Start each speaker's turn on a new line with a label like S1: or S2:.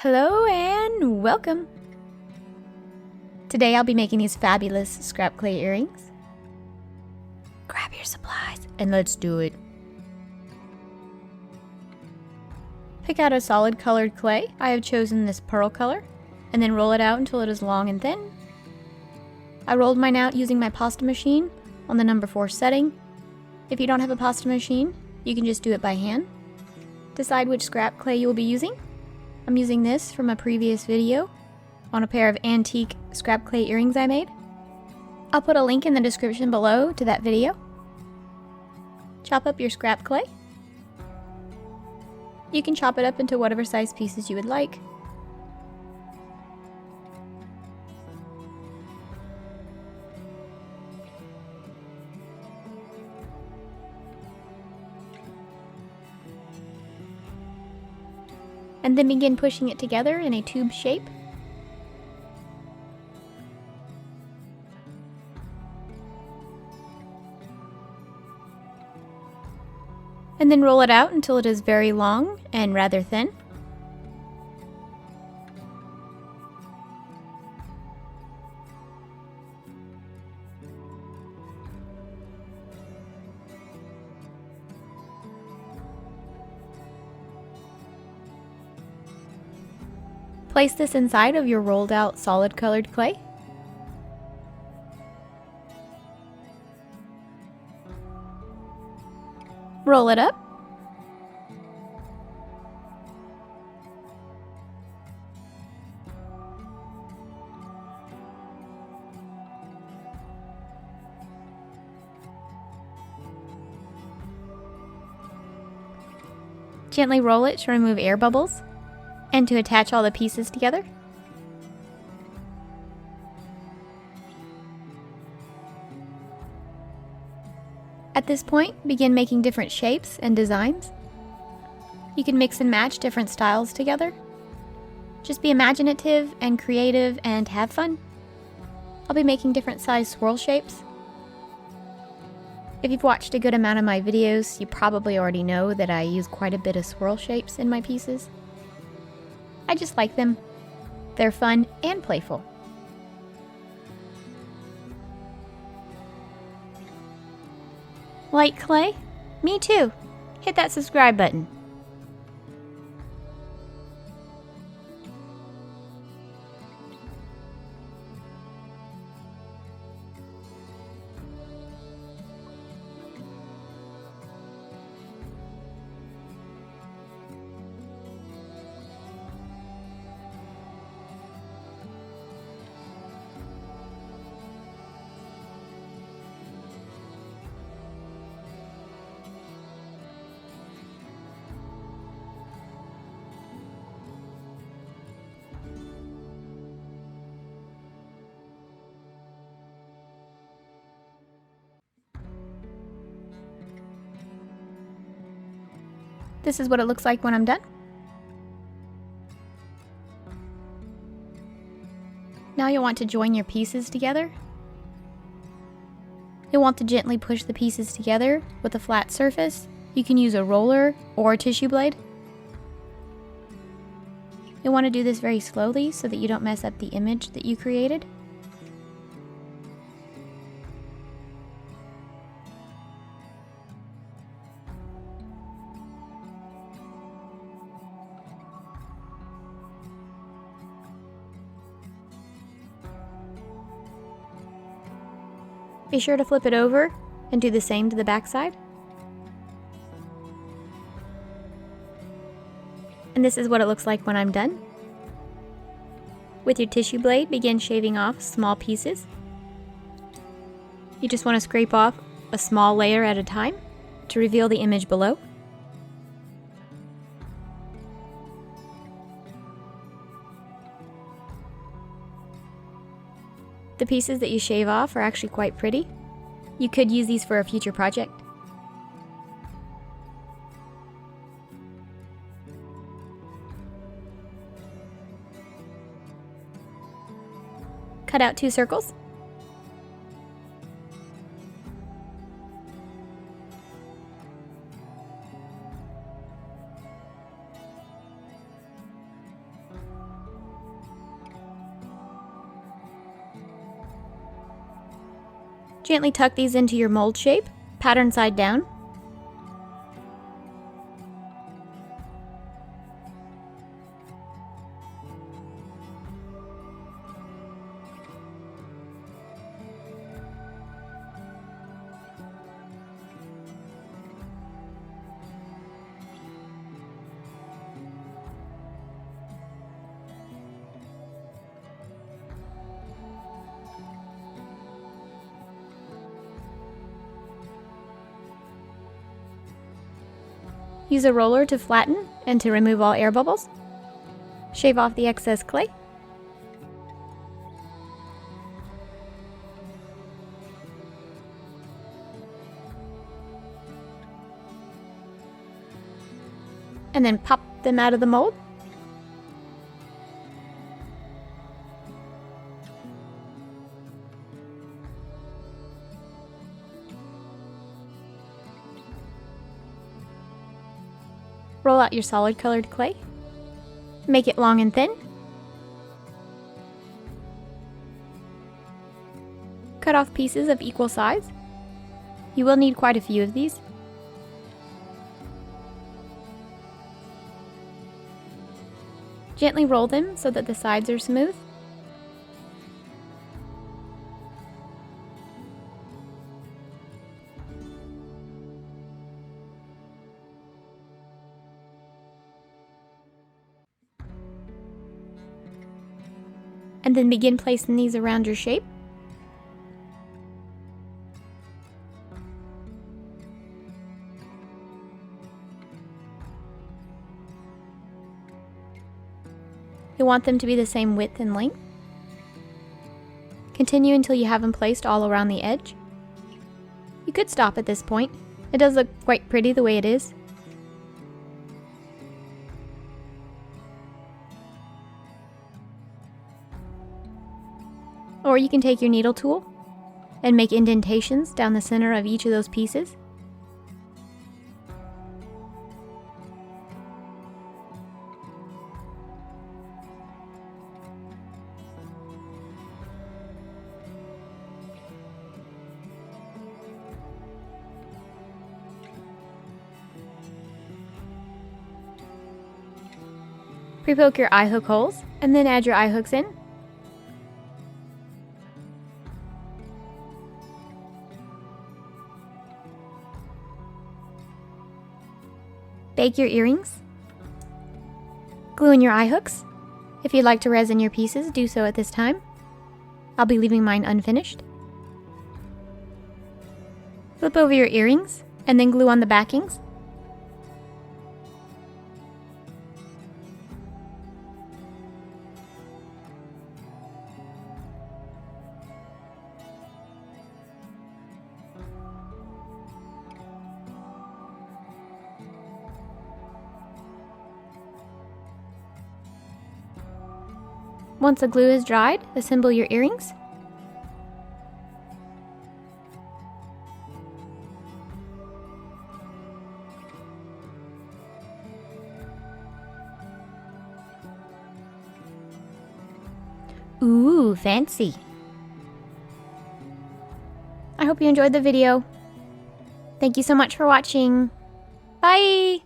S1: Hello and welcome! Today I'll be making these fabulous scrap clay earrings. Grab your supplies and let's do it. Pick out a solid colored clay. I have chosen this pearl color, and then roll it out until it is long and thin. I rolled mine out using my pasta machine on the number 4 setting. If you don't have a pasta machine, you can just do it by hand. Decide which scrap clay you will be using. I'm using this from a previous video on a pair of antique scrap clay earrings I made. I'll put a link in the description below to that video. Chop up your scrap clay. You can chop it up into whatever size pieces you would like. And then begin pushing it together in a tube shape. And then roll it out until it is very long and rather thin. Place this inside of your rolled out solid colored clay. Roll it up. Gently roll it to remove air bubbles and to attach all the pieces together. At this point, begin making different shapes and designs. You can mix and match different styles together. Just be imaginative and creative and have fun. I'll be making different size swirl shapes. If you've watched a good amount of my videos, you probably already know that I use quite a bit of swirl shapes in my pieces. I just like them. They're fun and playful. Like clay? Me too. Hit that subscribe button. This is what it looks like when I'm done. Now you'll want to join your pieces together. You'll want to gently push the pieces together with a flat surface. You can use a roller or a tissue blade. You'll want to do this very slowly so that you don't mess up the image that you created. Be sure to flip it over and do the same to the back side. And this is what it looks like when I'm done. With your tissue blade, begin shaving off small pieces. You just want to scrape off a small layer at a time to reveal the image below. The pieces that you shave off are actually quite pretty. You could use these for a future project. Cut out 2 circles. Gently tuck these into your mold shape, pattern side down. Use a roller to flatten and to remove all air bubbles. Shave off the excess clay. And then pop them out of the mold. Roll out your solid colored clay. Make it long and thin. Cut off pieces of equal size. You will need quite a few of these. Gently roll them so that the sides are smooth. And then begin placing these around your shape. You'll want them to be the same width and length. Continue until you have them placed all around the edge. You could stop at this point. It does look quite pretty the way it is. Or you can take your needle tool and make indentations down the center of each of those pieces. Pre-poke your eye hook holes and then add your eye hooks in. Bake your earrings. Glue in your eye hooks. If you'd like to resin your pieces, do so at this time. I'll be leaving mine unfinished. Flip over your earrings and then glue on the backings. Once the glue is dried, assemble your earrings. Ooh, fancy! I hope you enjoyed the video. Thank you so much for watching. Bye!